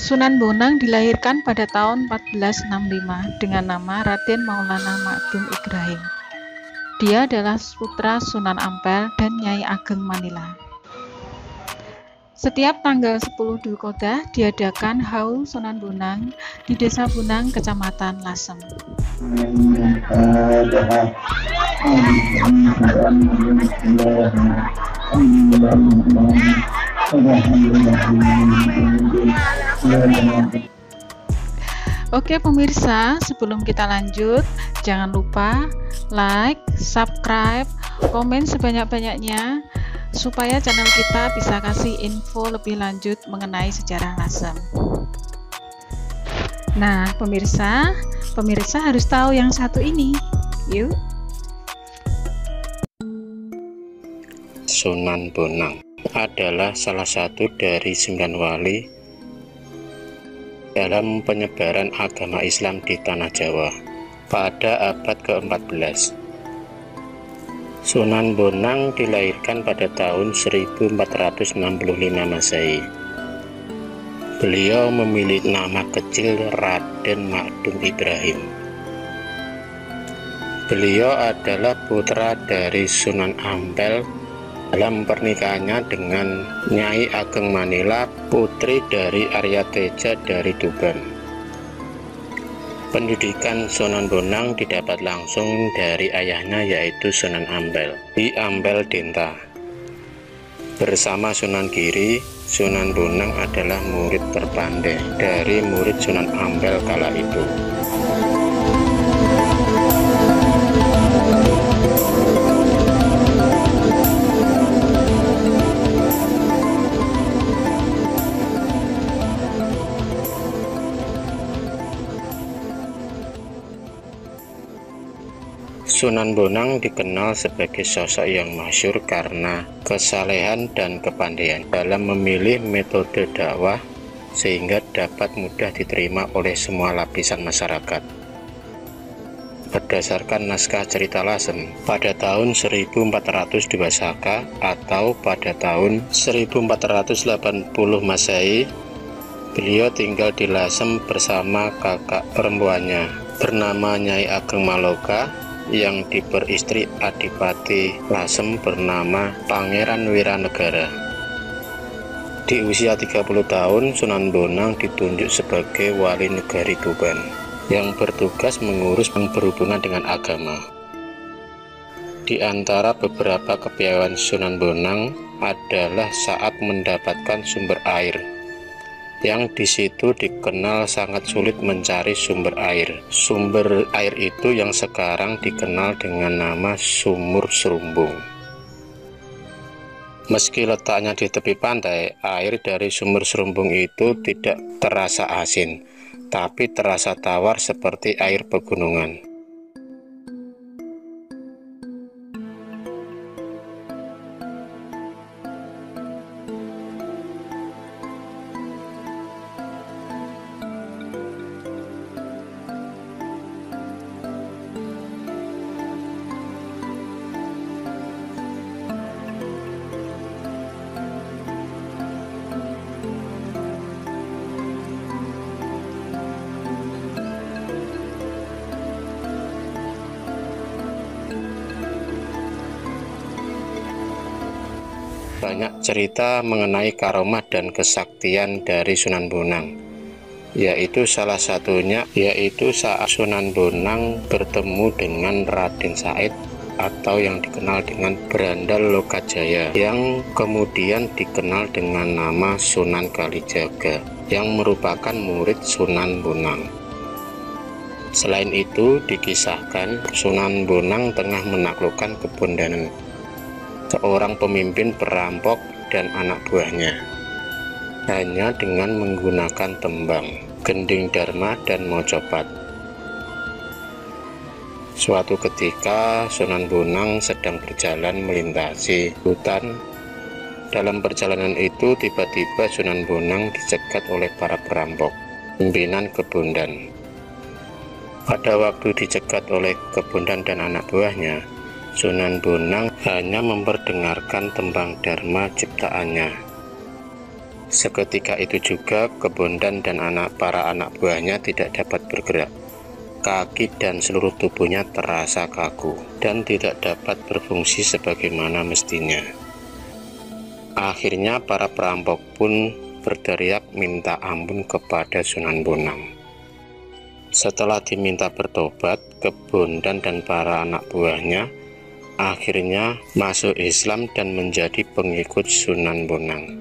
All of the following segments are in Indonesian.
Sunan Bonang dilahirkan pada tahun 1465 dengan nama Raden Maulana Makdum Ibrahim. Dia adalah putra Sunan Ampel dan Nyai Ageng Manila. Setiap tanggal 10 Dzulqa'dah diadakan Haul Sunan Bonang di Desa Bonang, Kecamatan Lasem. Oke pemirsa, sebelum kita lanjut, jangan lupa like, subscribe, komen sebanyak-banyaknya supaya channel kita bisa kasih info lebih lanjut mengenai sejarah Lasem. Nah, pemirsa harus tahu yang satu ini. Yuk. Sunan Bonang adalah salah satu dari 9 wali dalam penyebaran agama Islam di Tanah Jawa pada abad ke-14. Sunan Bonang dilahirkan pada tahun 1465 Masehi. Beliau memiliki nama kecil Raden Makdum Ibrahim. Beliau adalah putra dari Sunan Ampel dalam pernikahannya dengan Nyai Ageng Manila, putri dari Arya Teja dari Tuban. Pendidikan Sunan Bonang didapat langsung dari ayahnya yaitu Sunan Ampel di Ampel Denta. Bersama Sunan Giri, Sunan Bonang adalah murid terpandai dari murid Sunan Ampel kala itu. Sunan Bonang dikenal sebagai sosok yang masyhur karena kesalehan dan kepandaian dalam memilih metode dakwah sehingga dapat mudah diterima oleh semua lapisan masyarakat. Berdasarkan naskah cerita Lasem, pada tahun 1402 Saka atau pada tahun 1480 Masehi, beliau tinggal di Lasem bersama kakak perempuannya bernama Nyai Ageng Maloka yang diperistri Adipati Lasem bernama Pangeran Wiranegara. Di usia 30 tahun, Sunan Bonang ditunjuk sebagai wali negari Tuban yang bertugas mengurus yang berhubungan dengan agama. Di antara beberapa kepiawaian Sunan Bonang adalah saat mendapatkan sumber air, yang di situ dikenal sangat sulit mencari sumber air. Sumber air itu yang sekarang dikenal dengan nama Sumur Serumbung. Meski letaknya di tepi pantai, air dari Sumur Serumbung itu tidak terasa asin, tapi terasa tawar seperti air pegunungan. Banyak cerita mengenai karomah dan kesaktian dari Sunan Bonang, yaitu salah satunya saat Sunan Bonang bertemu dengan Raden Said atau yang dikenal dengan Brandal Lokajaya, yang kemudian dikenal dengan nama Sunan Kalijaga, yang merupakan murid Sunan Bonang. Selain itu, dikisahkan Sunan Bonang tengah menaklukkan Kebondanan, seorang pemimpin perampok dan anak buahnya, hanya dengan menggunakan tembang, gending dharma, dan mojopat. Suatu ketika Sunan Bonang sedang berjalan melintasi hutan. Dalam perjalanan itu tiba-tiba Sunan Bonang dicegat oleh para perampok, pimpinan Kebondan. Pada waktu dicegat oleh Kebondan dan anak buahnya, Sunan Bonang hanya memperdengarkan tembang dharma ciptaannya. Seketika itu juga Kebondan dan para anak buahnya tidak dapat bergerak. Kaki dan seluruh tubuhnya terasa kaku dan tidak dapat berfungsi sebagaimana mestinya. Akhirnya para perampok pun berteriak minta ampun kepada Sunan Bonang. Setelah diminta bertobat, Kebondan dan para anak buahnya akhirnya masuk Islam dan menjadi pengikut Sunan Bonang.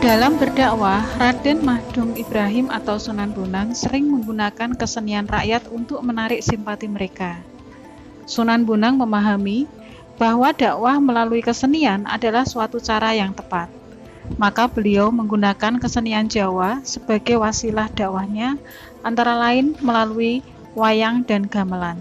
Dalam berdakwah, Raden Mahdum Ibrahim atau Sunan Bonang sering menggunakan kesenian rakyat untuk menarik simpati mereka. Sunan Bonang memahami bahwa dakwah melalui kesenian adalah suatu cara yang tepat. Maka beliau menggunakan kesenian Jawa sebagai wasilah dakwahnya, antara lain melalui wayang dan gamelan.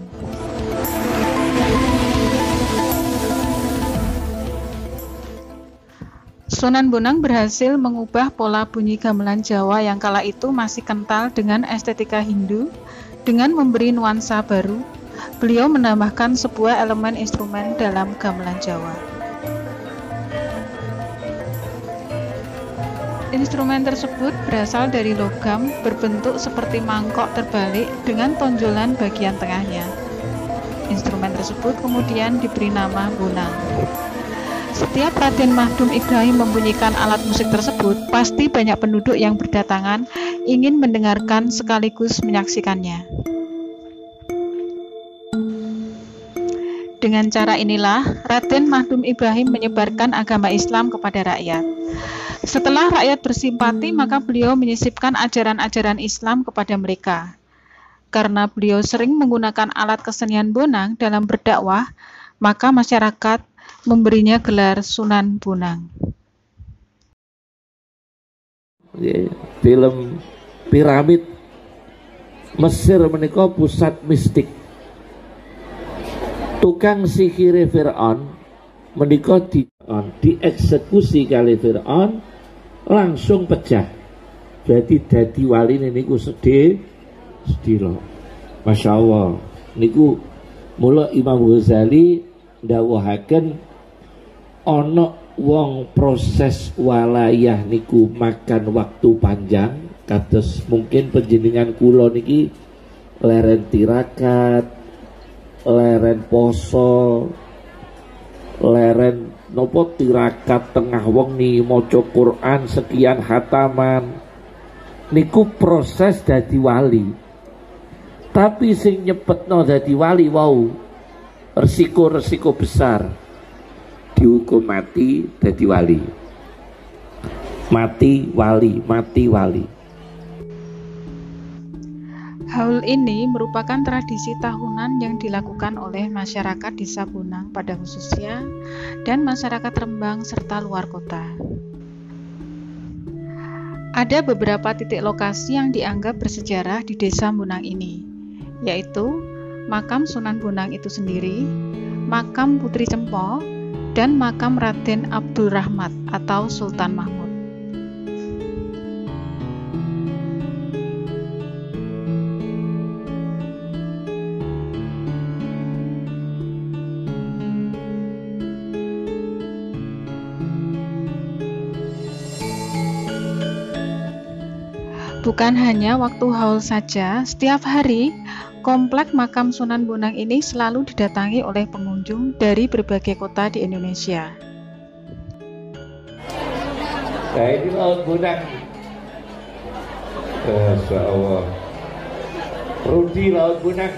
Sunan Bonang berhasil mengubah pola bunyi gamelan Jawa yang kala itu masih kental dengan estetika Hindu. Dengan memberi nuansa baru, beliau menambahkan sebuah elemen instrumen dalam gamelan Jawa. Instrumen tersebut berasal dari logam berbentuk seperti mangkok terbalik dengan tonjolan bagian tengahnya. Instrumen tersebut kemudian diberi nama bonang. Setiap Raden Mahdum Ibrahim membunyikan alat musik tersebut, pasti banyak penduduk yang berdatangan ingin mendengarkan sekaligus menyaksikannya. Dengan cara inilah, Raden Mahdum Ibrahim menyebarkan agama Islam kepada rakyat. Setelah rakyat bersimpati, maka beliau menyisipkan ajaran-ajaran Islam kepada mereka. Karena beliau sering menggunakan alat kesenian bonang dalam berdakwah, maka masyarakat memberinya gelar Sunan Bonang. Film piramid Mesir menika pusat mistik. Tukang sihir Fir'aun menika dieksekusi kali Fir'aun langsung pecah. Jadi dadi wali niku sedih loh. Masya Allah. Niku mula Imam Ghazali ndawuhaken ana wong proses walayah niku makan waktu panjang, kados mungkin panjenengan kula niki leren tirakat, leren poso, leren nopo tirakat tengah wengi maca Quran sekian hataman niku proses dadi wali. Tapi sing nyepetno dadi wali wau resiko besar, dihukum mati dadi wali. Mati wali. Haul ini merupakan tradisi tahunan yang dilakukan oleh masyarakat Desa Bonang pada khususnya dan masyarakat Rembang serta luar kota. Ada beberapa titik lokasi yang dianggap bersejarah di Desa Bonang ini, yaitu makam Sunan Bonang itu sendiri, makam Putri Cempo, dan makam Raden Abdul Rahmat atau Sultan Mahmud. Bukan hanya waktu haul saja, setiap hari komplek makam Sunan Bonang ini selalu didatangi oleh pengunjung dari berbagai kota di Indonesia. Nah ini laut Bonang. Masya Allah. Rudi Laut Gunung.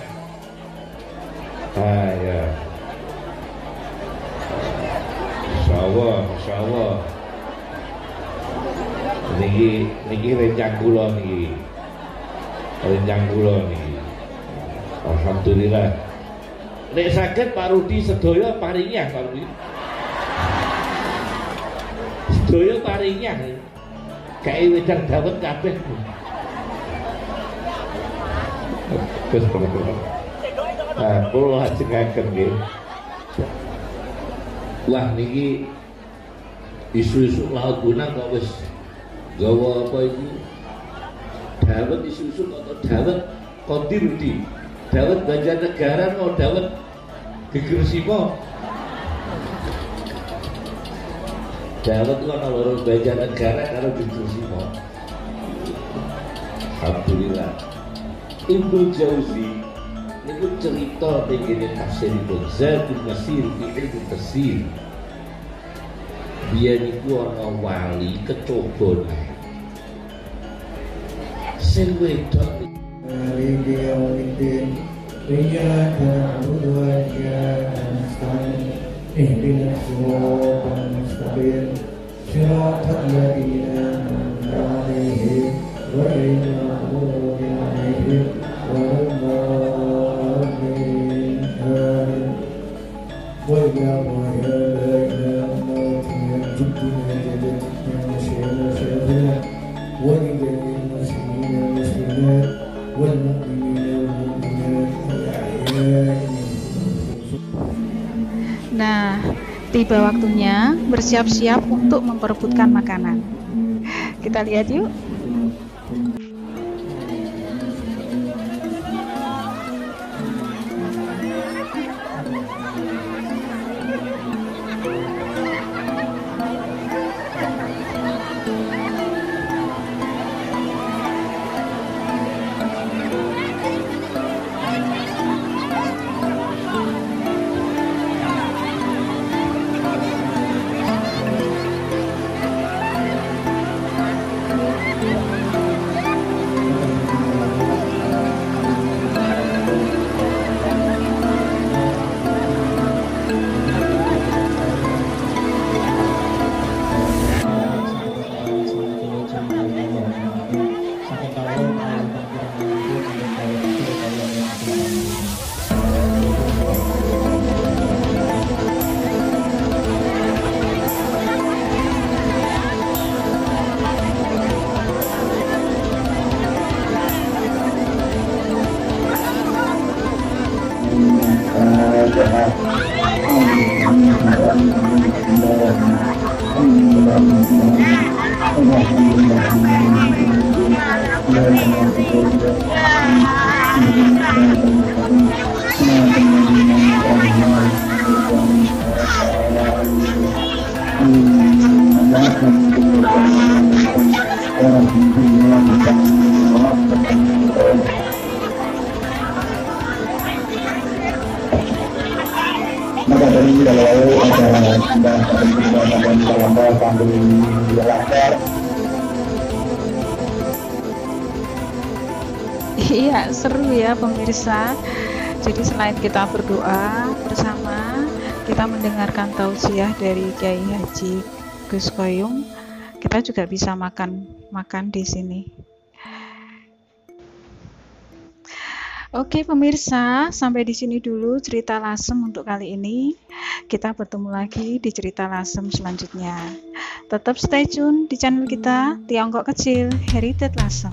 Ya. Masya Allah, Masya Allah. Niki rencang kula niki. Rencang kula niki. Alhamdulillah. Nek saged Pak Rudi sedaya paringah Pak Rudi. Sedaya paringah. Kae wedang dawet kabeh. Terus kula lajengaken nggih. Wah niki isu-isu Laut Gunung kok wis gawa apa iki? Dawet isu-isu kok dawet Kondi Rudi. Dawet Banjarnegara mau dawet Geger Simo. Dawet ku ana loro Banjarnegara karo Geger Simo. Alhamdulillah. Ibnu Jauzi niku cerita tengene tafsiripun Zadul Masir fi ilmu tafsir. Biyen niku ana wali kecoba sing wedok Nah, tiba waktunya bersiap-siap untuk memperebutkan makanan. Kita lihat yuk. Iya, seru ya pemirsa. Jadi selain kita berdoa bersama, kita mendengarkan tausiah dari Kiai Haji Gus Koyum, kita juga bisa makan di sini. Oke pemirsa, sampai di sini dulu cerita Lasem untuk kali ini. Kita bertemu lagi di cerita Lasem selanjutnya. Tetap stay tune di channel kita Tiongkok Kecil Heritage Lasem.